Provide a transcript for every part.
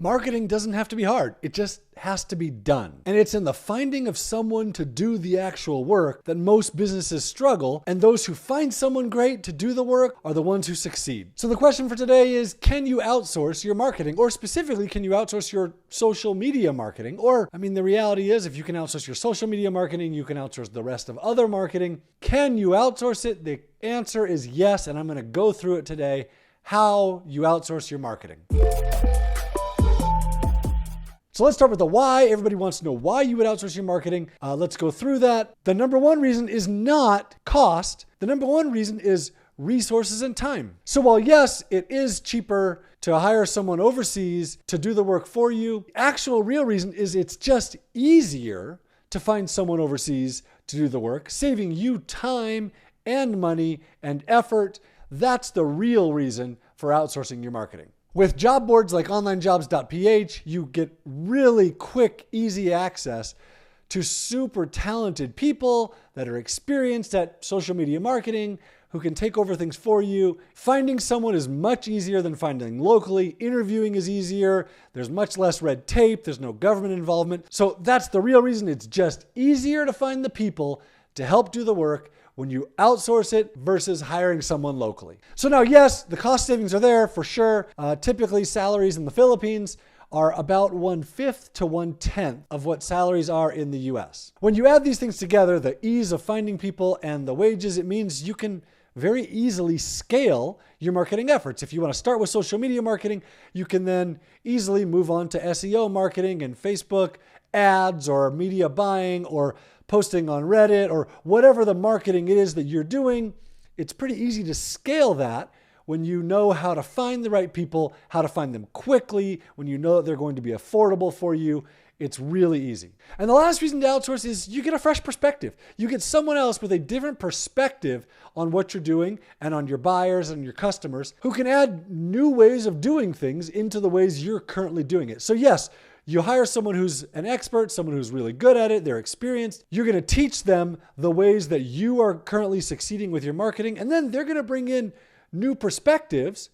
Marketing doesn't have to be hard. It just has to be done. And it's in the finding of someone to do the actual work that most businesses struggle, and those who find someone great to do the work are the ones who succeed. So the question for today is, can you outsource your marketing? Or specifically, can you outsource your social media marketing? Or, the reality is, if you can outsource your social media marketing, you can outsource the rest of other marketing. Can you outsource it? The answer is yes, and I'm going to go through it today, how you outsource your marketing. So let's start with the why. Everybody wants to know why you would outsource your marketing. Let's go through that. The number one reason is not cost. The number one reason is resources and time. So while yes, it is cheaper to hire someone overseas to do the work for you, the actual real reason is it's just easier to find someone overseas to do the work, saving you time and money and effort. That's the real reason for outsourcing your marketing. With job boards like Onlinejobs.ph, you get really quick, easy access to super talented people that are experienced at social media marketing, who can take over things for you. Finding someone is much easier than finding locally. Interviewing is easier. There's much less red tape. There's no government involvement. So that's the real reason. It's just easier to find the people to help do the work when you outsource it versus hiring someone locally. So now, yes, the cost savings are there for sure. Typically, salaries in the Philippines are about 1/5 to 1/10 of what salaries are in the US. When you add these things together, the ease of finding people and the wages, it means you can very easily scale your marketing efforts. If you want to start with social media marketing, you can then easily move on to SEO marketing and Facebook ads or media buying or posting on Reddit or whatever the marketing is that you're doing. It's pretty easy to scale that when you know how to find the right people, how to find them quickly, when you know that they're going to be affordable for you. It's really easy. And the last reason to outsource is you get a fresh perspective. You get someone else with a different perspective on what you're doing and on your buyers and your customers who can add new ways of doing things into the ways you're currently doing it. So yes, you hire someone who's an expert, someone who's really good at it, they're experienced. You're going to teach them the ways that you are currently succeeding with your marketing, and then they're going to bring in new perspectives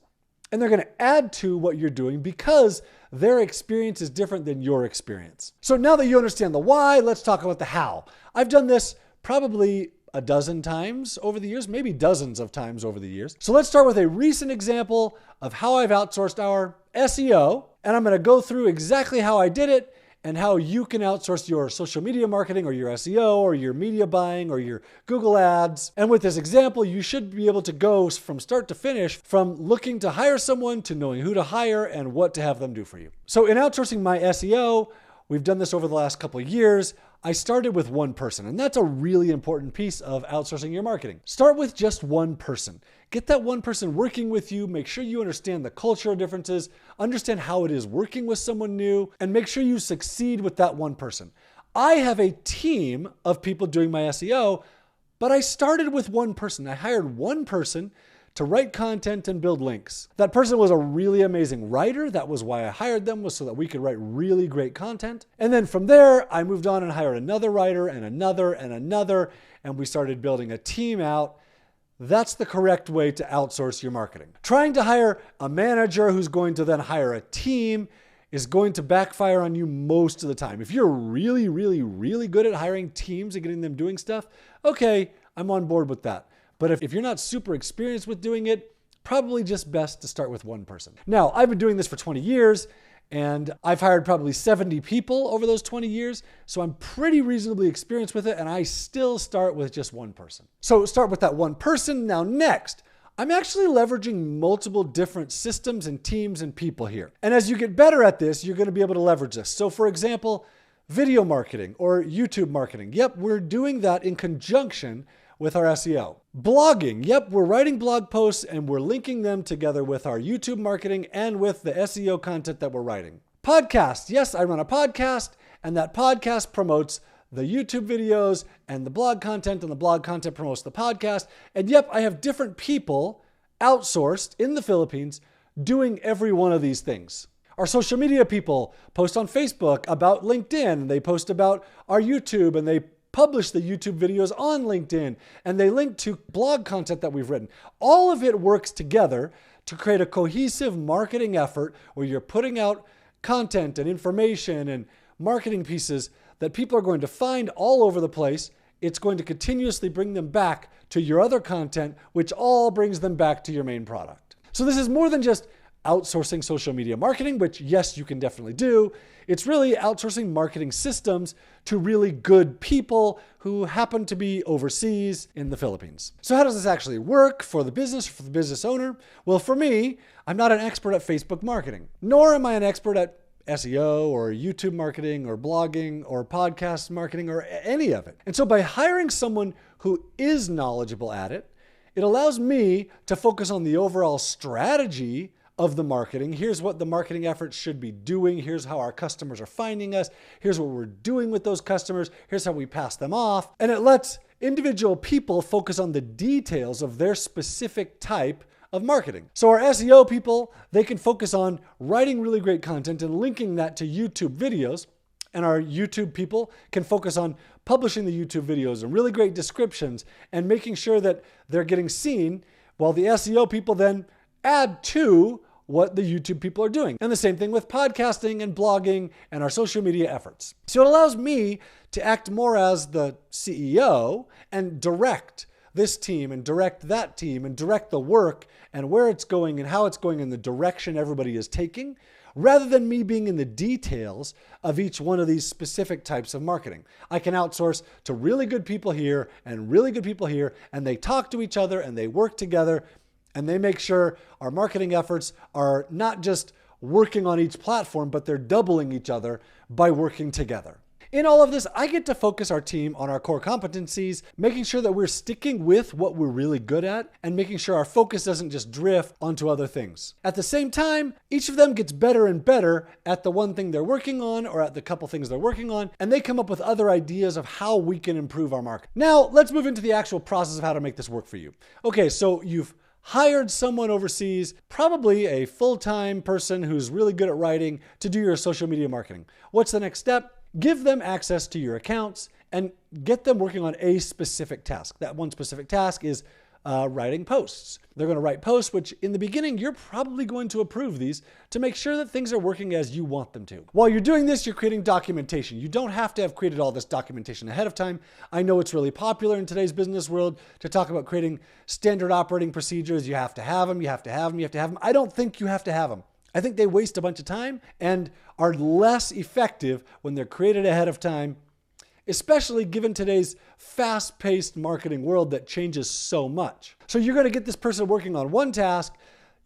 and they're going to add to what you're doing because their experience is different than your experience. So now that you understand the why, let's talk about the how. I've done this probably a dozen times over the years, maybe dozens of times over the years. So let's start with a recent example of how I've outsourced our SEO. And I'm going to go through exactly how I did it and how you can outsource your social media marketing or your SEO or your media buying or your Google ads. And with this example, you should be able to go from start to finish, from looking to hire someone to knowing who to hire and what to have them do for you. So in outsourcing my SEO, we've done this over the last couple of years. I started with one person, and that's a really important piece of outsourcing your marketing. Start with just one person. Get that one person working with you. Make sure you understand the cultural differences, understand how it is working with someone new, and make sure you succeed with that one person. I have a team of people doing my SEO, but I started with one person. I hired one person to write content and build links. That person was a really amazing writer. That was why I hired them, was so that we could write really great content. And then from there, I moved on and hired another writer and another and another, and we started building a team out. That's the correct way to outsource your marketing. Trying to hire a manager who's going to then hire a team is going to backfire on you most of the time. If you're really, really, really good at hiring teams and getting them doing stuff, okay, I'm on board with that. But if you're not super experienced with doing it, probably just best to start with one person. Now, I've been doing this for 20 years, and I've hired probably 70 people over those 20 years, so I'm pretty reasonably experienced with it, and I still start with just one person. So start with that one person. Now next, I'm actually leveraging multiple different systems and teams and people here. And as you get better at this, you're going to be able to leverage this. So for example, video marketing or YouTube marketing. Yep, we're doing that in conjunction with our SEO. Blogging. Yep, we're writing blog posts and we're linking them together with our YouTube marketing and with the SEO content that we're writing. Podcast. Yes, I run a podcast, and that podcast promotes the YouTube videos and the blog content, and the blog content promotes the podcast. And yep, I have different people outsourced in the Philippines doing every one of these things. Our social media people post on Facebook about LinkedIn. They post about our YouTube, and they publish the YouTube videos on LinkedIn, and they link to blog content that we've written. All of it works together to create a cohesive marketing effort where you're putting out content and information and marketing pieces that people are going to find all over the place. It's going to continuously bring them back to your other content, which all brings them back to your main product. So this is more than just outsourcing social media marketing, which yes, you can definitely do. It's really outsourcing marketing systems to really good people who happen to be overseas in the Philippines. So how does this actually work for the business, for the business owner? Well, for me, I'm not an expert at Facebook marketing, nor am I an expert at SEO or YouTube marketing or blogging or podcast marketing or any of it. And so by hiring someone who is knowledgeable at it, it allows me to focus on the overall strategy of the marketing. Here's what the marketing efforts should be doing. Here's how our customers are finding us. Here's what we're doing with those customers. Here's how we pass them off. And it lets individual people focus on the details of their specific type of marketing. So our SEO people, they can focus on writing really great content and linking that to YouTube videos. And our YouTube people can focus on publishing the YouTube videos and really great descriptions and making sure that they're getting seen, while the SEO people then add to what the YouTube people are doing. And the same thing with podcasting and blogging and our social media efforts. So it allows me to act more as the CEO and direct this team and direct that team and direct the work and where it's going and how it's going and the direction everybody is taking, rather than me being in the details of each one of these specific types of marketing. I can outsource to really good people here and really good people here, and they talk to each other and they work together, and they make sure our marketing efforts are not just working on each platform, but they're doubling each other by working together. In all of this, I get to focus our team on our core competencies, making sure that we're sticking with what we're really good at and making sure our focus doesn't just drift onto other things. At the same time, each of them gets better and better at the one thing they're working on or at the couple things they're working on, and they come up with other ideas of how we can improve our market. Now, let's move into the actual process of how to make this work for you. Okay, so you've hired someone overseas, probably a full-time person who's really good at writing, to do your social media marketing. What's the next step? Give them access to your accounts and get them working on a specific task. That one specific task is writing posts. They're going to write posts, which in the beginning, you're probably going to approve these to make sure that things are working as you want them to. While you're doing this, you're creating documentation. You don't have to have created all this documentation ahead of time. I know it's really popular in today's business world to talk about creating standard operating procedures. You have to have them, you have to have them, you have to have them. I don't think you have to have them. I think they waste a bunch of time and are less effective when they're created ahead of time, especially given today's fast-paced marketing world that changes so much. So you're going to get this person working on one task.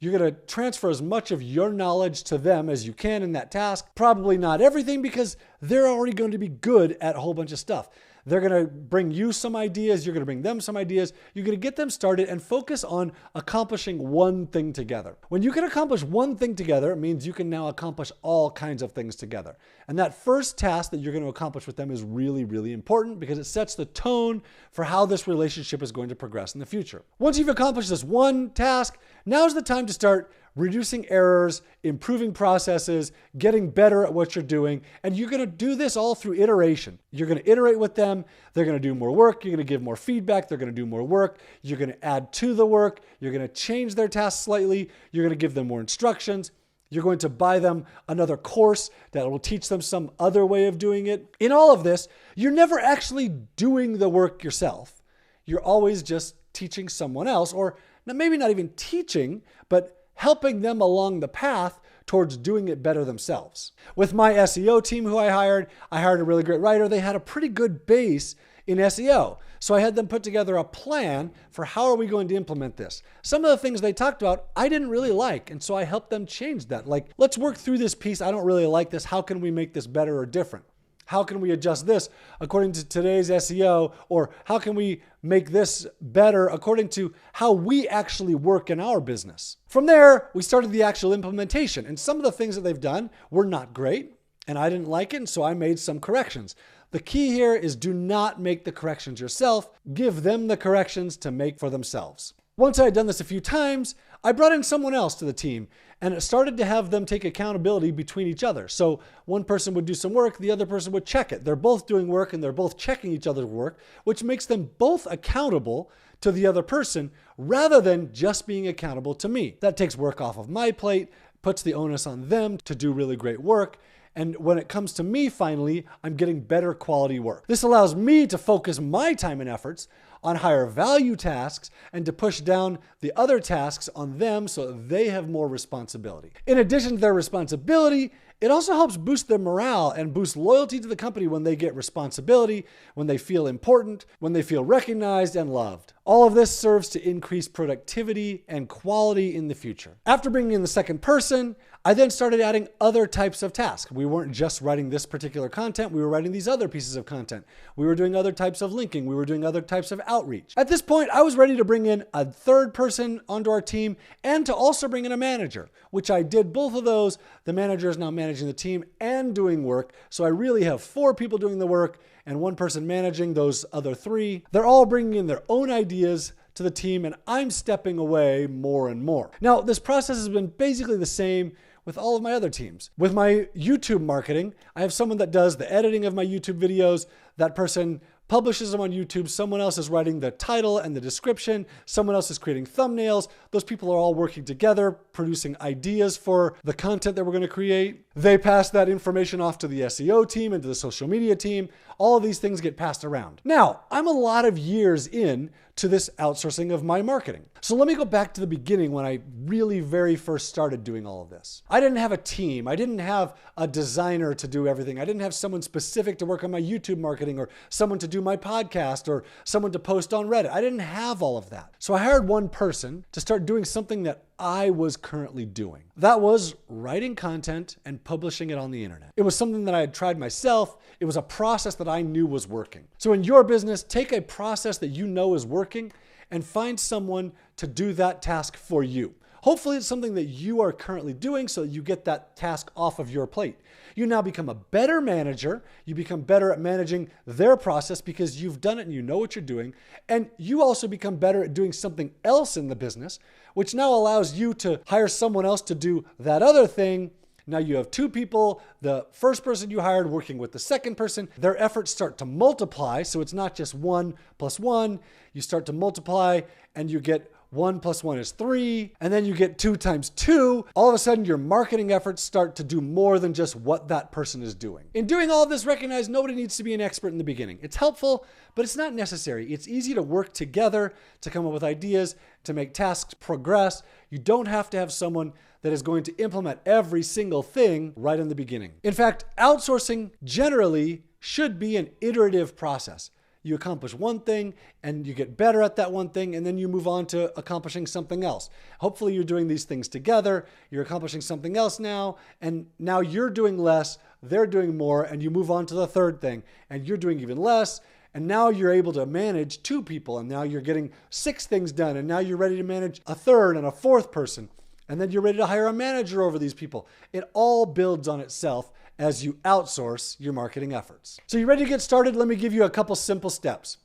You're going to transfer as much of your knowledge to them as you can in that task. Probably not everything, because they're already going to be good at a whole bunch of stuff. They're going to bring you some ideas. You're going to bring them some ideas. You're going to get them started and focus on accomplishing one thing together. When you can accomplish one thing together, it means you can now accomplish all kinds of things together. And that first task that you're going to accomplish with them is really, really important, because it sets the tone for how this relationship is going to progress in the future. Once you've accomplished this one task, now's the time to start reducing errors, improving processes, getting better at what you're doing. And you're going to do this all through iteration. You're going to iterate with them. They're going to do more work. You're going to give more feedback. They're going to do more work. You're going to add to the work. You're going to change their tasks slightly. You're going to give them more instructions. You're going to buy them another course that will teach them some other way of doing it. In all of this, you're never actually doing the work yourself. You're always just teaching someone else, or maybe not even teaching, but helping them along the path towards doing it better themselves. With my SEO team who I hired a really great writer. They had a pretty good base in SEO. So I had them put together a plan for how are we going to implement this. Some of the things they talked about, I didn't really like. And so I helped them change that. Like, let's work through this piece. I don't really like this. How can we make this better or different? How can we adjust this according to today's SEO? Or how can we make this better according to how we actually work in our business? From there, we started the actual implementation. And some of the things that they've done were not great, and I didn't like it, and so I made some corrections. The key here is do not make the corrections yourself. Give them the corrections to make for themselves. Once I had done this a few times, I brought in someone else to the team, and it started to have them take accountability between each other. So one person would do some work, the other person would check it. They're both doing work and they're both checking each other's work, which makes them both accountable to the other person rather than just being accountable to me. That takes work off of my plate, puts the onus on them to do really great work. And when it comes to me, finally, I'm getting better quality work. This allows me to focus my time and efforts on higher value tasks and to push down the other tasks on them so they have more responsibility. In addition to their responsibility, it also helps boost their morale and boost loyalty to the company when they get responsibility, when they feel important, when they feel recognized and loved. All of this serves to increase productivity and quality in the future. After bringing in the second person, I then started adding other types of tasks. We weren't just writing this particular content, we were writing these other pieces of content. We were doing other types of linking, we were doing other types of outreach. At this point, I was ready to bring in a third person onto our team and to also bring in a manager, which I did both of those. The manager is now managing the team and doing work. So I really have 4 people doing the work and 1 person managing those other 3. They're all bringing in their own ideas to the team, and I'm stepping away more and more. Now, this process has been basically the same with all of my other teams. With my YouTube marketing, I have someone that does the editing of my YouTube videos. That person publishes them on YouTube. Someone else is writing the title and the description. Someone else is creating thumbnails. Those people are all working together, producing ideas for the content that we're going to create. They pass that information off to the SEO team and to the social media team. All of these things get passed around. Now, I'm a lot of years in to this outsourcing of my marketing. So let me go back to the beginning when I really very first started doing all of this. I didn't have a team. I didn't have a designer to do everything. I didn't have someone specific to work on my YouTube marketing or someone to do my podcast or someone to post on Reddit. I didn't have all of that. So I hired one person to start doing something that I was currently doing. That was writing content and publishing it on the internet. It was something that I had tried myself. It was a process that I knew was working. So in your business, take a process that you know is working and find someone to do that task for you. Hopefully it's something that you are currently doing so that you get that task off of your plate. You now become a better manager. You become better at managing their process because you've done it and you know what you're doing. And you also become better at doing something else in the business, which now allows you to hire someone else to do that other thing. Now you have 2 people, the first person you hired working with the second person. Their efforts start to multiply. So it's not just 1 + 1. You start to multiply and you get 1 + 1 is 3, and then you get 2 × 2. All of a sudden, your marketing efforts start to do more than just what that person is doing. In doing all of this, recognize nobody needs to be an expert in the beginning. It's helpful, but it's not necessary. It's easy to work together, to come up with ideas, to make tasks progress. You don't have to have someone that is going to implement every single thing right in the beginning. In fact, outsourcing generally should be an iterative process. You accomplish one thing and you get better at that one thing, and then you move on to accomplishing something else. Hopefully you're doing these things together. You're accomplishing something else now, and now you're doing less, they're doing more, and you move on to the third thing, and you're doing even less, and now you're able to manage 2 people, and now you're getting 6 things done, and now you're ready to manage a third and a fourth person, and then you're ready to hire a manager over these people. It all builds on itself as you outsource your marketing efforts. So you ready to get started? Let me give you a couple simple steps.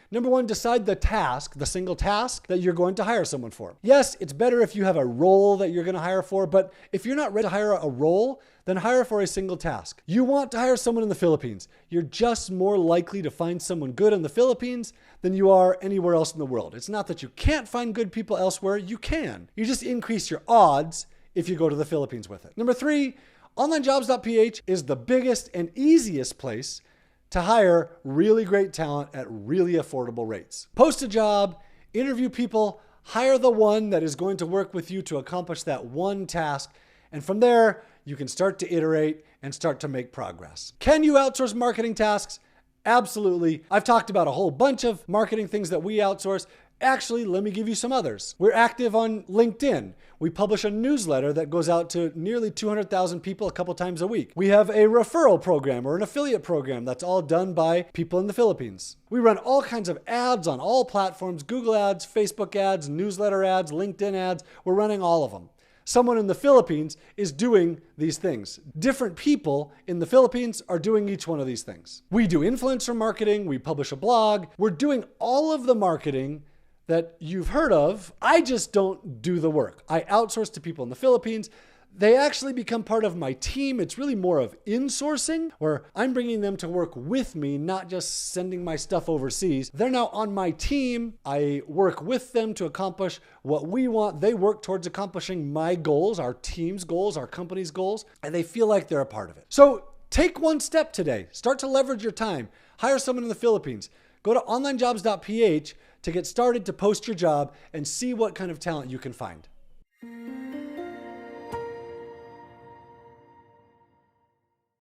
Number 1, decide the task, the single task that you're going to hire someone for. Yes, it's better if you have a role that you're going to hire for, but if you're not ready to hire a role, then hire for a single task. You want to hire someone in the Philippines. You're just more likely to find someone good in the Philippines than you are anywhere else in the world. It's not that you can't find good people elsewhere. You can. You just increase your odds if you go to the Philippines with it. Number 3, Onlinejobs.ph is the biggest and easiest place to hire really great talent at really affordable rates. Post a job, interview people, hire the one that is going to work with you to accomplish that one task, and from there, you can start to iterate and start to make progress. Can you outsource marketing tasks? Absolutely. I've talked about a whole bunch of marketing things that we outsource. Actually, let me give you some others. We're active on LinkedIn. We publish a newsletter that goes out to nearly 200,000 people a couple times a week. We have a referral program or an affiliate program that's all done by people in the Philippines. We run all kinds of ads on all platforms: Google ads, Facebook ads, newsletter ads, LinkedIn ads. We're running all of them. Someone in the Philippines is doing these things. Different people in the Philippines are doing each one of these things. We do influencer marketing. We publish a blog. We're doing all of the marketing that you've heard of. I just don't do the work. I outsource to people in the Philippines. They actually become part of my team. It's really more of insourcing, where I'm bringing them to work with me, not just sending my stuff overseas. They're now on my team. I work with them to accomplish what we want. They work towards accomplishing my goals, our team's goals, our company's goals, and they feel like they're a part of it. So take one step today. Start to leverage your time. Hire someone in the Philippines. Go to Onlinejobs.ph to get started to post your job and see what kind of talent you can find.